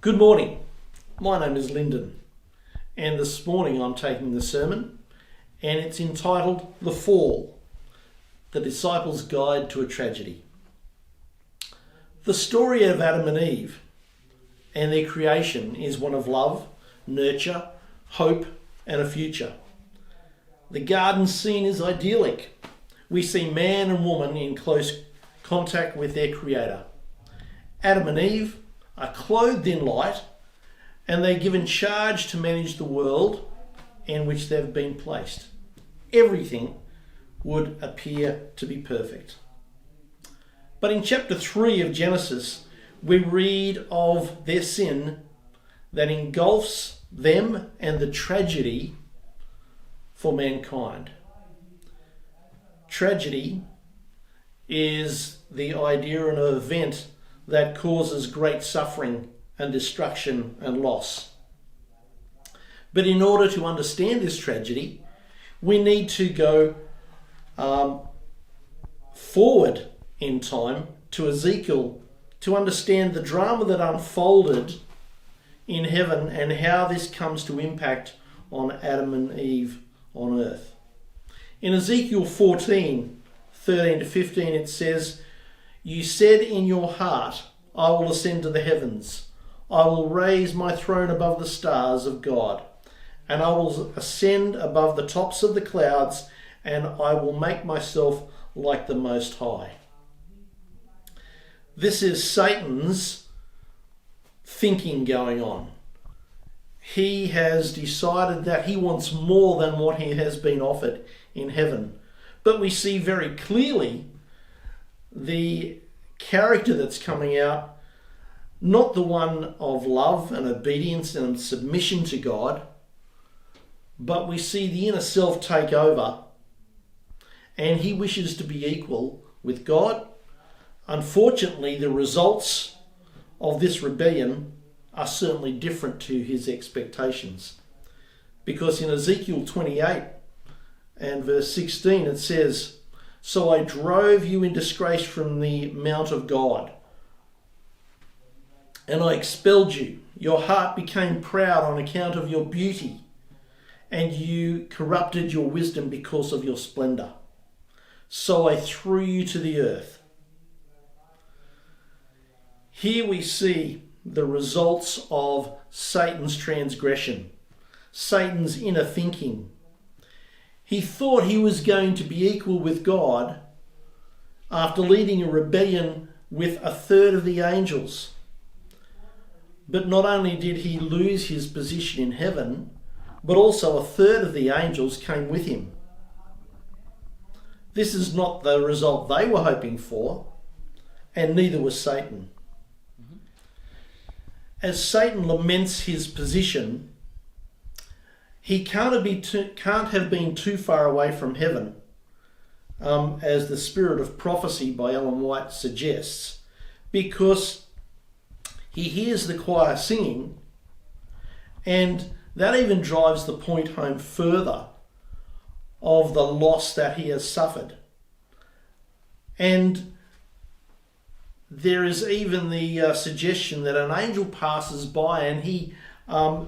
Good morning. My name is Lyndon, and this morning I'm taking the sermon, and it's entitled The Fall, the Disciples' Guide to a Tragedy. The story of Adam and Eve and their creation is one of love, nurture, hope, and a future. The garden scene is idyllic. We see man and woman in close contact with their Creator. Adam and Eve are clothed in light, and they're given charge to manage the world in which they've been placed. Everything would appear to be perfect. But in chapter 3 of Genesis, we read of their sin that engulfs them and the tragedy for mankind. Tragedy is the idea of an event that causes great suffering and destruction and loss. But in order to understand this tragedy, we need to go forward in time to Ezekiel to understand the drama that unfolded in heaven and how this comes to impact on Adam and Eve on earth. In Ezekiel 14, 13 to 15, it says, "You said in your heart, I will ascend to the heavens. I will raise my throne above the stars of God, and I will ascend above the tops of the clouds, and I will make myself like the Most High." This is Satan's thinking going on. He has decided that he wants more than what he has been offered in heaven. But we see very clearly the character that's coming out, not the one of love and obedience and submission to God, but we see the inner self take over, and he wishes to be equal with God. Unfortunately, the results of this rebellion are certainly different to his expectations. Because in Ezekiel 28 and verse 16 it says, "So I drove you in disgrace from the mount of God, and I expelled you. Your heart became proud on account of your beauty, and you corrupted your wisdom because of your splendor. So I threw you to the earth." Here we see the results of Satan's transgression, Satan's inner thinking. He thought he was going to be equal with God after leading a rebellion with a third of the angels. But not only did he lose his position in heaven, but also a third of the angels came with him. This is not the result they were hoping for, and neither was Satan. As Satan laments his position, he can't have been too far away from heaven, as the Spirit of Prophecy by Ellen White suggests, because he hears the choir singing, and that even drives the point home further of the loss that he has suffered. And there is even the suggestion that an angel passes by, and he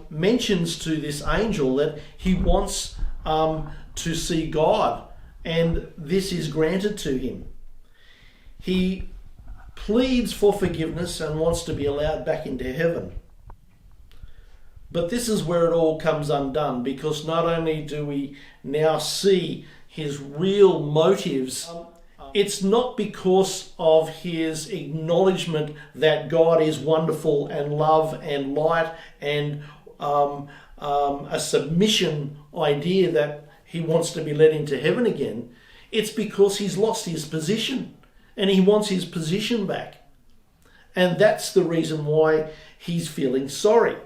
mentions to this angel that he wants to see God, and this is granted to him. He pleads for forgiveness and wants to be allowed back into heaven. But this is where it all comes undone, because not only do we now see his real motives, it's not because of his acknowledgement that God is wonderful and love and light and a submission idea that he wants to be led into heaven again. It's because he's lost his position and he wants his position back. And that's the reason why he's feeling sorry.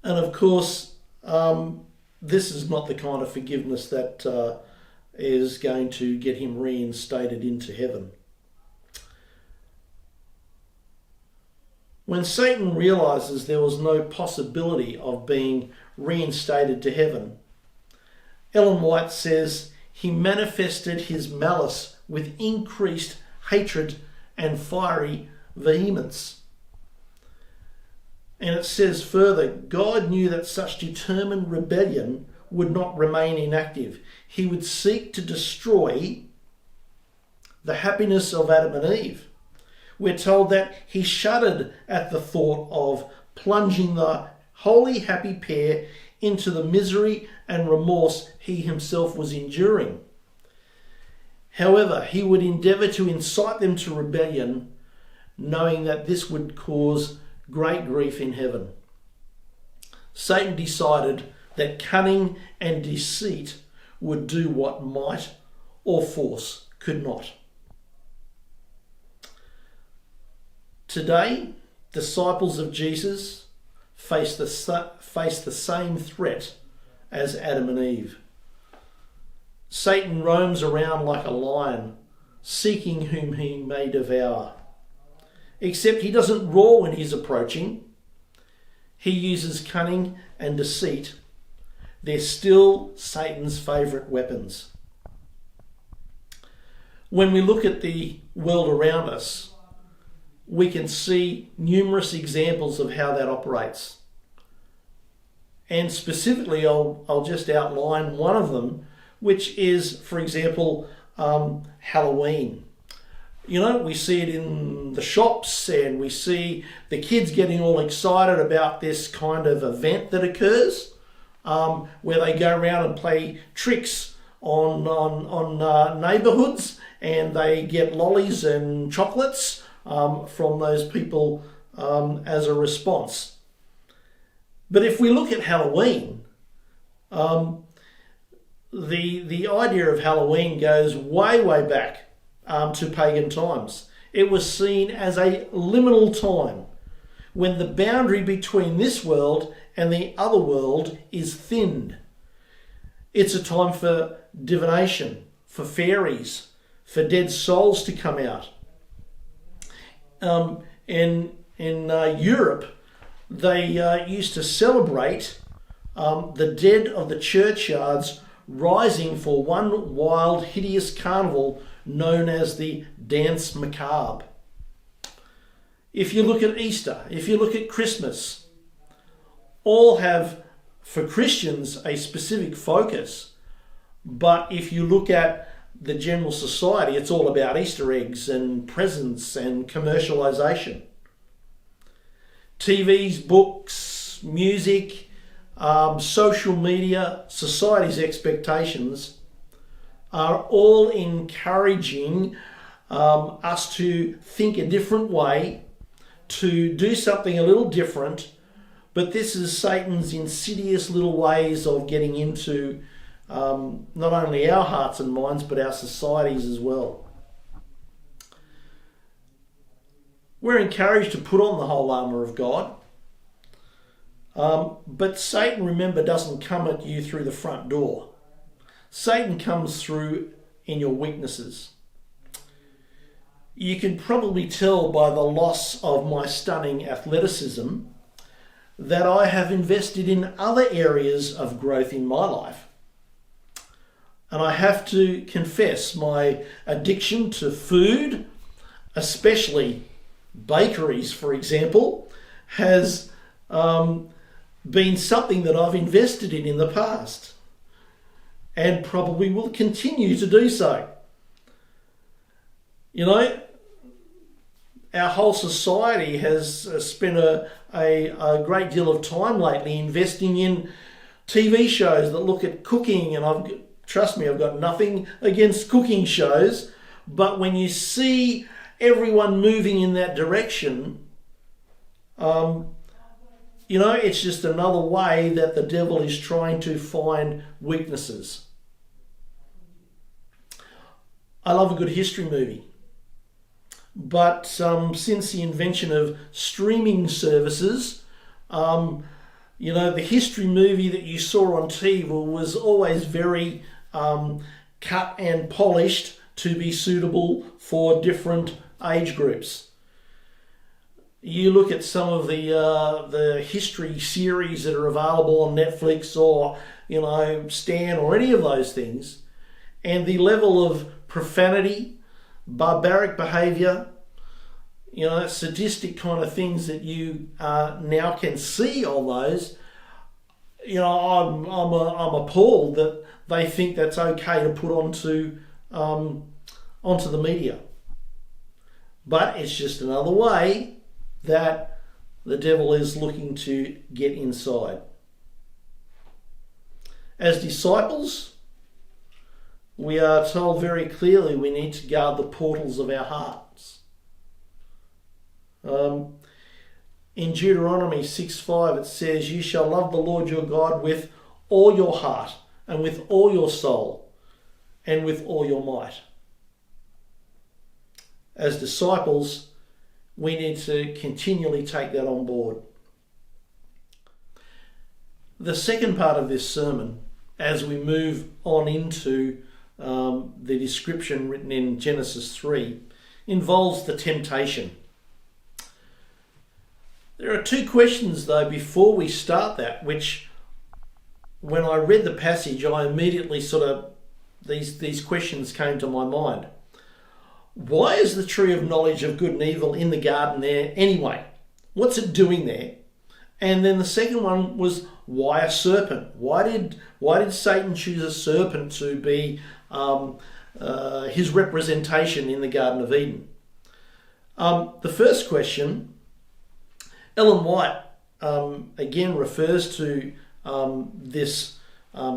And of course, this is not the kind of forgiveness that is going to get him reinstated into heaven. When Satan realizes there was no possibility of being reinstated to heaven, Ellen White says he manifested his malice with increased hatred and fiery vehemence. And it says further, God knew that such determined rebellion would not remain inactive. He would seek to destroy the happiness of Adam and Eve. We're told that he shuddered at the thought of plunging the wholly happy pair into the misery and remorse he himself was enduring. However, he would endeavour to incite them to rebellion, knowing that this would cause great grief in heaven. Satan decided that cunning and deceit would do what might or force could not. Today, disciples of Jesus face the same threat as Adam and Eve. Satan roams around like a lion, seeking whom he may devour. Except he doesn't roar when he's approaching. He uses cunning and deceit. They're still Satan's favourite weapons. When we look at the world around us, we can see numerous examples of how that operates. And specifically, I'll just outline one of them, which is, for example, Halloween. You know, we see it in the shops, and we see the kids getting all excited about this kind of event that occurs, where they go around and play tricks on neighbourhoods, and they get lollies and chocolates from those people as a response. But if we look at Halloween, the idea of Halloween goes way, way back to pagan times. It was seen as a liminal time when the boundary between this world and the other world is thinned. It's a time for divination, for fairies, for dead souls to come out. In Europe, they used to celebrate the dead of the churchyards rising for one wild, hideous carnival known as the Dance Macabre. If you look at Easter, if you look at Christmas, all have, for Christians, a specific focus. But if you look at the general society, it's all about Easter eggs and presents and commercialisation. TVs, books, music, social media, society's expectations are all encouraging us to think a different way, to do something a little different. But this is Satan's insidious little ways of getting into not only our hearts and minds, but our societies as well. We're encouraged to put on the whole armour of God. But Satan, remember, doesn't come at you through the front door. Satan comes through in your weaknesses. You can probably tell by the loss of my stunning athleticism that I have invested in other areas of growth in my life. And I have to confess my addiction to food, especially bakeries, for example, has been something that I've invested in the past and probably will continue to do so. You know, our whole society has spent a great deal of time lately investing in TV shows that look at cooking, and trust me, I've got nothing against cooking shows, but when you see everyone moving in that direction, you know, it's just another way that the devil is trying to find weaknesses. I love a good history movie. But since the invention of streaming services, you know, the history movie that you saw on TV was always very cut and polished to be suitable for different age groups. You look at some of the history series that are available on Netflix or, you know, Stan or any of those things, and the level of profanity, barbaric behaviour, sadistic kind of things that you now can see all those, I'm appalled that they think that's okay to put onto the media. But it's just another way that the devil is looking to get inside. As disciples, we are told very clearly we need to guard the portals of our hearts. In Deuteronomy 6:5 it says, "You shall love the Lord your God with all your heart and with all your soul and with all your might." As disciples, we need to continually take that on board. The second part of this sermon, as we move on into the description written in Genesis 3, involves the temptation. There are two questions, though, before we start that, which, when I read the passage, I immediately these questions came to my mind. Why is the tree of knowledge of good and evil in the garden there anyway? What's it doing there? And then the second one was, why a serpent? Why did Satan choose a serpent to be his representation in the Garden of Eden? The first question, Ellen White again refers to this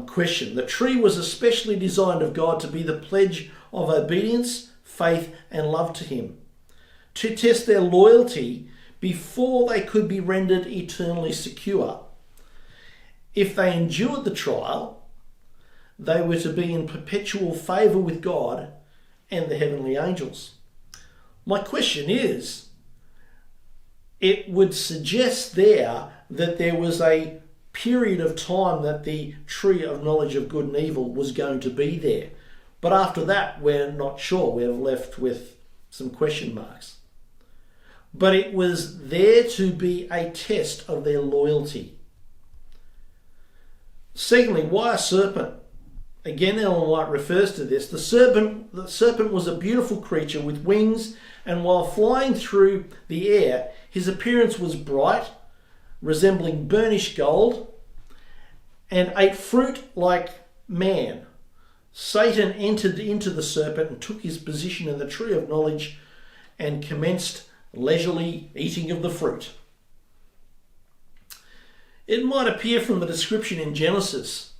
question. The tree was especially designed of God to be the pledge of obedience, faith and love to him, to test their loyalty before they could be rendered eternally secure. If they endured the trial, they were to be in perpetual favour with God and the heavenly angels. My question is, it would suggest there that there was a period of time that the tree of knowledge of good and evil was going to be there. But after that, we're not sure. We're left with some question marks. But it was there to be a test of their loyalty. Secondly, why a serpent? Again, Ellen White refers to this. The serpent was a beautiful creature with wings, and while flying through the air, his appearance was bright, resembling burnished gold, and ate fruit like man. Satan entered into the serpent and took his position in the tree of knowledge and commenced leisurely eating of the fruit. It might appear from the description in Genesis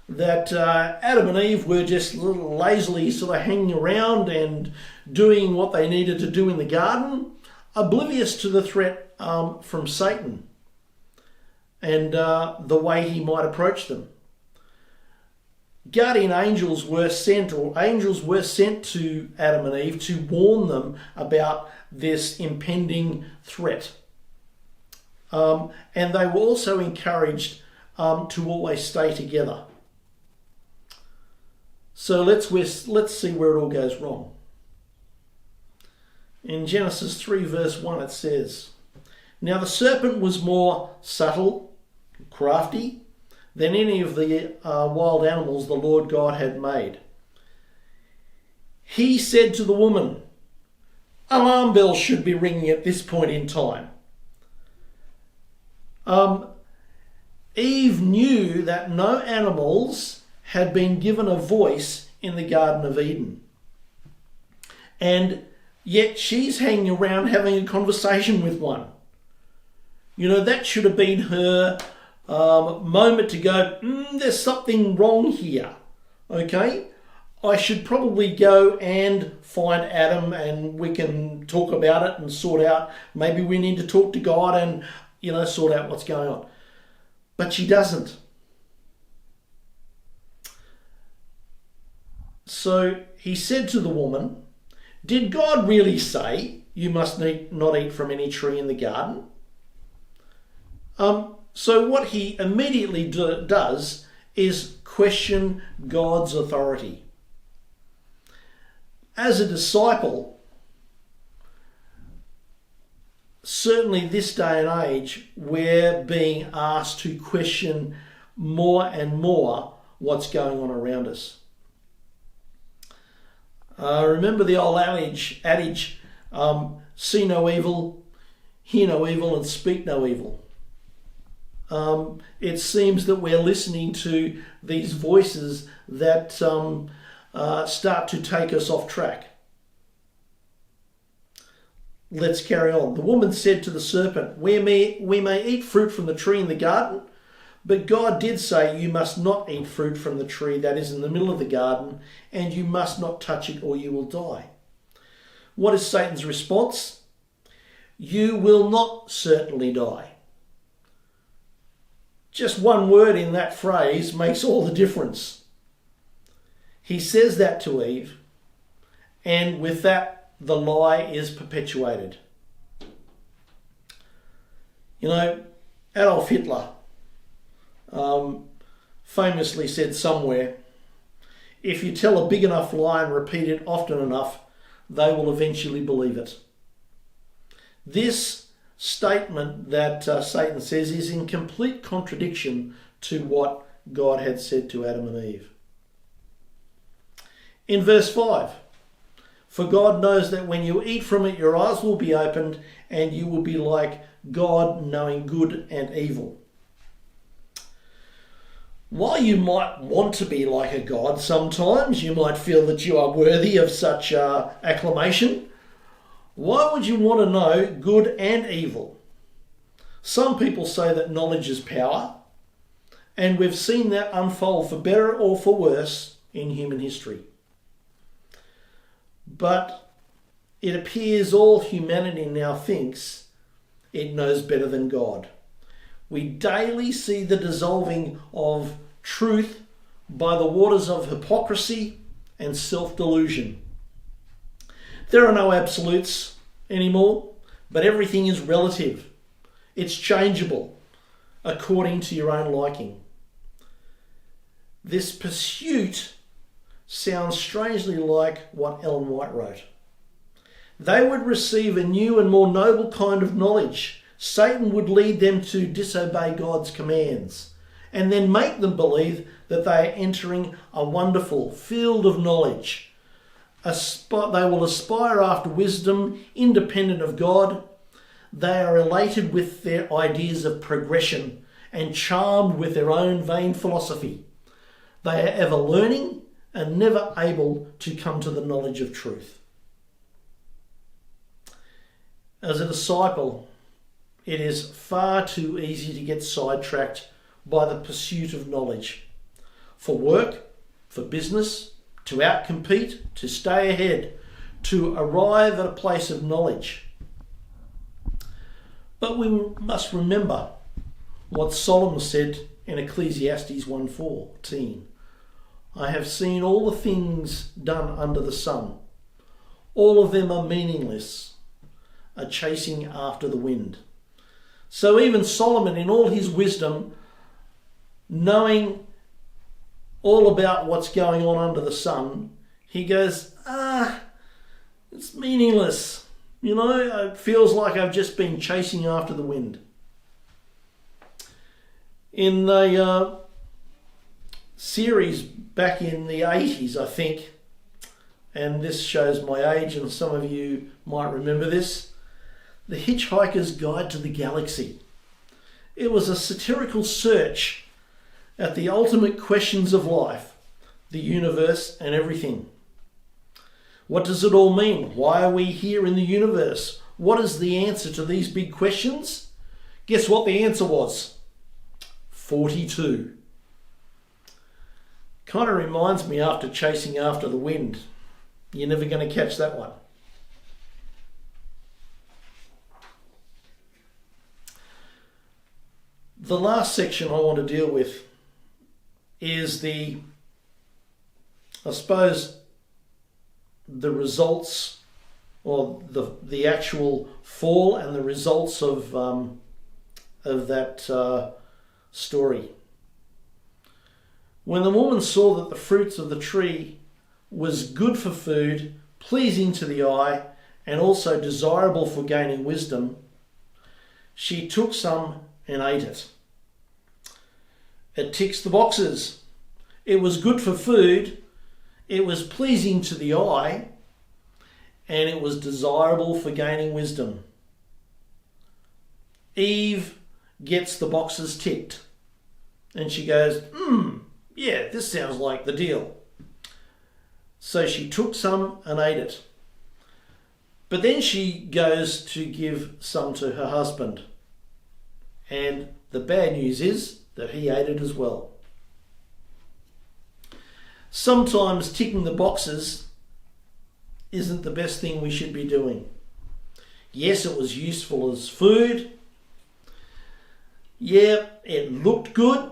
that Adam and Eve were just lazily sort of hanging around and doing what they needed to do in the garden, oblivious to the threat from Satan and the way he might approach them. Guardian angels were sent to Adam and Eve to warn them about this impending threat. And they were also encouraged to always stay together. So let's see where it all goes wrong. In Genesis 3 verse 1 it says, "Now the serpent was more subtle, crafty, than any of the wild animals the Lord God had made. He said to the woman," alarm bells should be ringing at this point in time. Eve knew that no animals had been given a voice in the Garden of Eden. And yet she's hanging around having a conversation with one. That should have been her moment to go, there's something wrong here. Okay, I should probably go and find Adam and we can talk about it and sort out, maybe we need to talk to God and, sort out what's going on. But she doesn't. So he said to the woman, "Did God really say you must not eat from any tree in the garden?" So what he immediately does is question God's authority. As a disciple, certainly this day and age, we're being asked to question more and more what's going on around us. Remember the old adage, see no evil, hear no evil, and speak no evil. It seems that we're listening to these voices that start to take us off track. Let's carry on. The woman said to the serpent, we may eat fruit from the tree in the garden, but God did say you must not eat fruit from the tree that is in the middle of the garden, and you must not touch it or you will die. What is Satan's response? You will not certainly die. Just one word in that phrase makes all the difference. He says that to Eve, and with that, the lie is perpetuated. You know, Adolf Hitler famously said somewhere, if you tell a big enough lie and repeat it often enough, they will eventually believe it. This statement that Satan says is in complete contradiction to what God had said to Adam and Eve. In verse 5, for God knows that when you eat from it, your eyes will be opened and you will be like God, knowing good and evil. While you might want to be like a god sometimes, you might feel that you are worthy of such acclamation, why would you want to know good and evil? Some people say that knowledge is power, and we've seen that unfold for better or for worse in human history. But it appears all humanity now thinks it knows better than God. We daily see the dissolving of truth by the waters of hypocrisy and self-delusion. There are no absolutes anymore, but everything is relative. It's changeable according to your own liking. This pursuit sounds strangely like what Ellen White wrote. They would receive a new and more noble kind of knowledge. Satan would lead them to disobey God's commands and then make them believe that they are entering a wonderful field of knowledge. They will aspire after wisdom independent of God. They are elated with their ideas of progression and charmed with their own vain philosophy. They are ever learning and never able to come to the knowledge of truth. As a disciple, it is far too easy to get sidetracked by the pursuit of knowledge. For work, for business, to outcompete, to stay ahead, to arrive at a place of knowledge. But we must remember what Solomon said in Ecclesiastes 1:14. I have seen all the things done under the sun. All of them are meaningless, a chasing after the wind. So even Solomon, in all his wisdom, knowing all about what's going on under the sun, he goes, it's meaningless. You know, it feels like I've just been chasing after the wind. In the series back in the 80s, I think, and this shows my age and some of you might remember this, The Hitchhiker's Guide to the Galaxy. It was a satirical search at the ultimate questions of life, the universe and everything. What does it all mean? Why are we here in the universe? What is the answer to these big questions? Guess what the answer was? 42. Kind of reminds me after chasing after the wind. You're never going to catch that one. The last section I want to deal with is the results, or the actual fall and the results of that story. When the woman saw that the fruits of the tree was good for food, pleasing to the eye, and also desirable for gaining wisdom, she took some and ate it. It ticks the boxes. It was good for food, it was pleasing to the eye, and it was desirable for gaining wisdom. Eve gets the boxes ticked, and she goes, yeah, this sounds like the deal. So she took some and ate it. But then she goes to give some to her husband. And the bad news is that he ate it as well. Sometimes ticking the boxes isn't the best thing we should be doing. Yes, it was useful as food. Yeah, it looked good,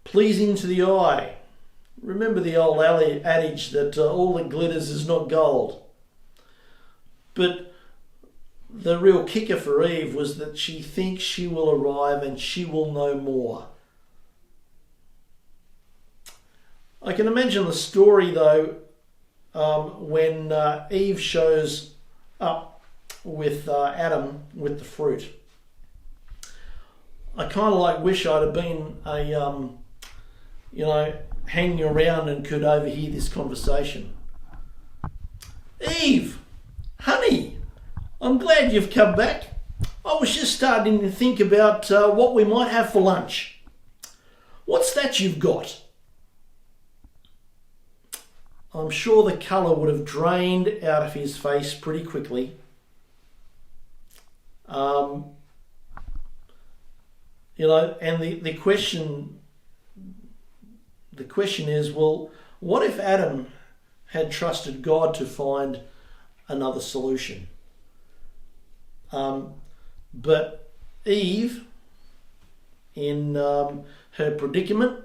pleasing to the eye. Remember the old adage that all that glitters is not gold. But the real kicker for Eve was that she thinks she will arrive and she will know more. I can imagine the story though when Eve shows up with Adam with the fruit. I kind of wish I'd have been hanging around and could overhear this conversation. Eve, honey, I'm glad you've come back. I was just starting to think about what we might have for lunch. What's that you've got? I'm sure the colour would have drained out of his face pretty quickly. And the question is, well, what if Adam had trusted God to find another solution? But Eve, in her predicament,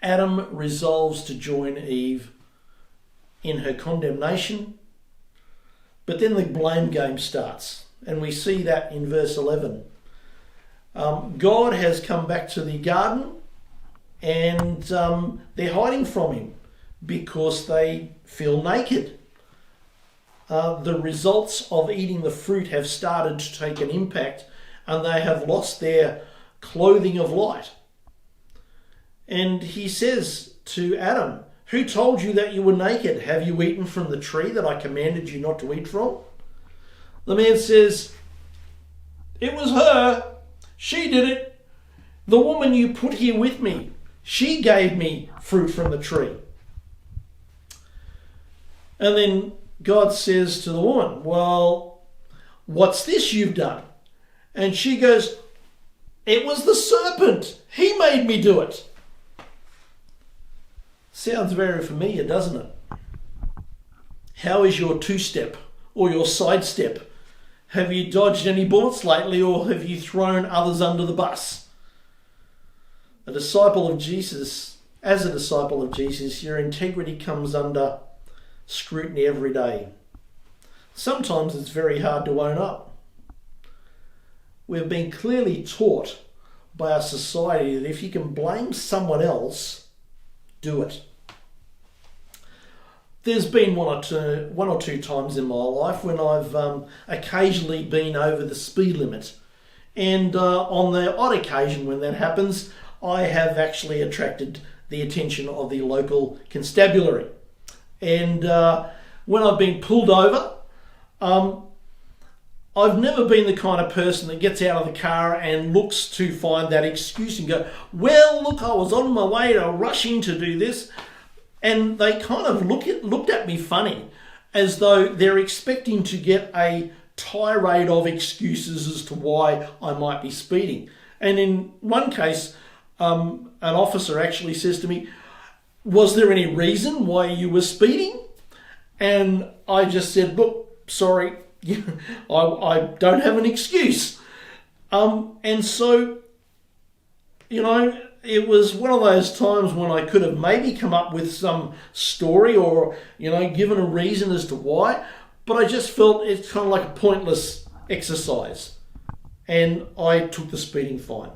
Adam resolves to join Eve in her condemnation, but then the blame game starts, and we see that in verse 11. God has come back to the garden, and they're hiding from him because they feel naked. The results of eating the fruit have started to take an impact, and they have lost their clothing of light. And he says to Adam, "Who told you that you were naked? Have you eaten from the tree that I commanded you not to eat from?" The man says, "It was her. She did it. The woman you put here with me, she gave me fruit from the tree." And then God says to the woman, "Well, what's this you've done?" And she goes, "It was the serpent. He made me do it." Sounds very familiar, doesn't it? How is your two-step or your sidestep? Have you dodged any bullets lately, or have you thrown others under the bus? As a disciple of Jesus, your integrity comes under scrutiny every day. Sometimes it's very hard to own up. We've been clearly taught by our society that if you can blame someone else, do it. There's been one or two times in my life when I've occasionally been over the speed limit. And on the odd occasion when that happens, I have actually attracted the attention of the local constabulary. And when I've been pulled over, I've never been the kind of person that gets out of the car and looks to find that excuse and go, "Well, look, I was on my way to rushing to do this." And they kind of looked at me funny, as though they're expecting to get a tirade of excuses as to why I might be speeding. And in one case, an officer actually says to me, "Was there any reason why you were speeding?" And I just said, "Look, sorry, I don't have an excuse." And so, it was one of those times when I could have maybe come up with some story or, given a reason as to why, but I just felt it's kind of like a pointless exercise. And I took the speeding fine.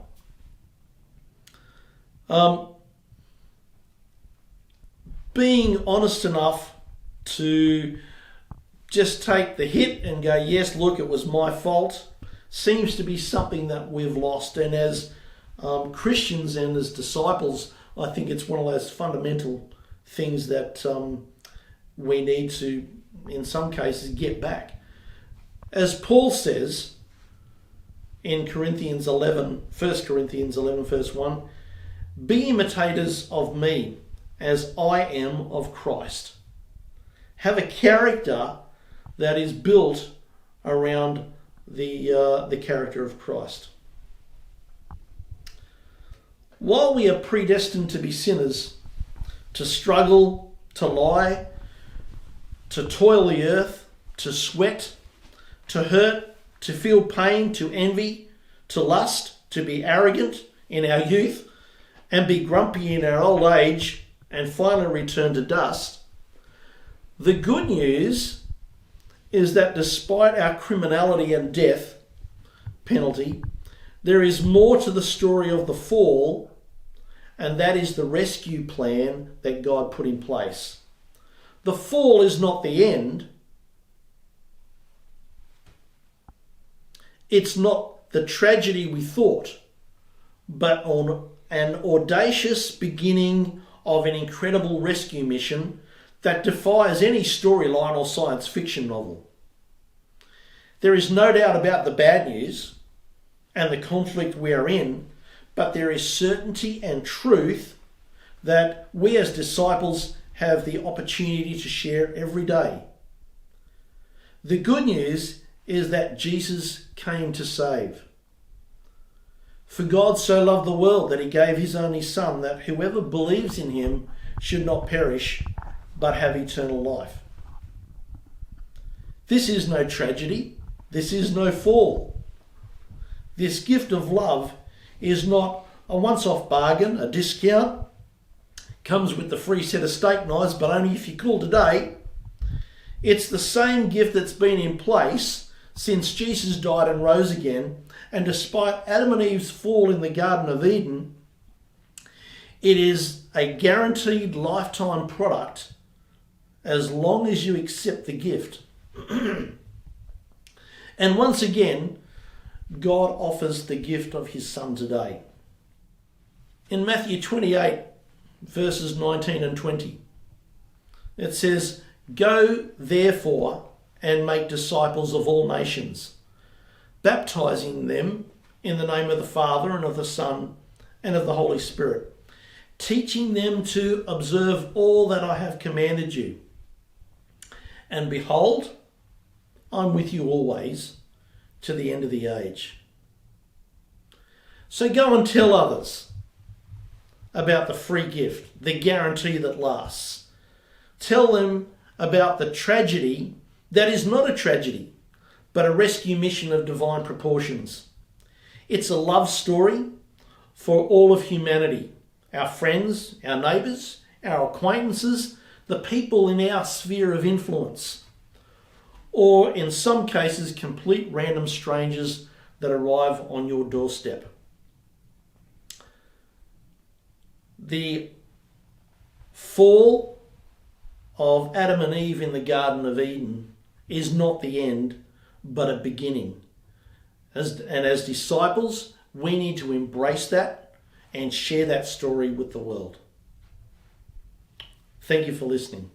Being honest enough to just take the hit and go, "Yes, look, it was my fault," seems to be something that we've lost. And as Christians and as disciples, I think it's one of those fundamental things that we need to in some cases, get back. As Paul says in 1 Corinthians 11 verse 1, be imitators of me as I am of Christ. Have a character that is built around the character of Christ. While we are predestined to be sinners, to struggle, to lie, to toil the earth, to sweat, to hurt, to feel pain, to envy, to lust, to be arrogant in our youth, and be grumpy in our old age, and finally return to dust, the good news is that despite our criminality and death penalty, there is more to the story of the fall, and that is the rescue plan that God put in place. The fall is not the end. It's not the tragedy we thought, but on an audacious beginning of an incredible rescue mission that defies any storyline or science fiction novel. There is no doubt about the bad news and the conflict we are in, but there is certainty and truth that we as disciples have the opportunity to share every day. The good news is that Jesus came to save. For God so loved the world that he gave his only Son, that whoever believes in him should not perish, but have eternal life. This is no tragedy. This is no fall. This gift of love is not a once-off bargain, a discount. Comes with the free set of steak knives, but only if you call today. It's the same gift that's been in place since Jesus died and rose again. And despite Adam and Eve's fall in the Garden of Eden, it is a guaranteed lifetime product as long as you accept the gift. And once again, God offers the gift of his Son today. In Matthew 28, verses 19 and 20, it says, go therefore and make disciples of all nations, baptizing them in the name of the Father and of the Son and of the Holy Spirit, teaching them to observe all that I have commanded you. And behold, I'm with you always to the end of the age. So go and tell others about the free gift, the guarantee that lasts. Tell them about the tragedy that is not a tragedy, but a rescue mission of divine proportions. It's a love story for all of humanity, our friends, our neighbours, our acquaintances, the people in our sphere of influence, or in some cases, complete random strangers that arrive on your doorstep. The fall of Adam and Eve in the Garden of Eden is not the end, but a beginning. As disciples, we need to embrace that and share that story with the world. Thank you for listening.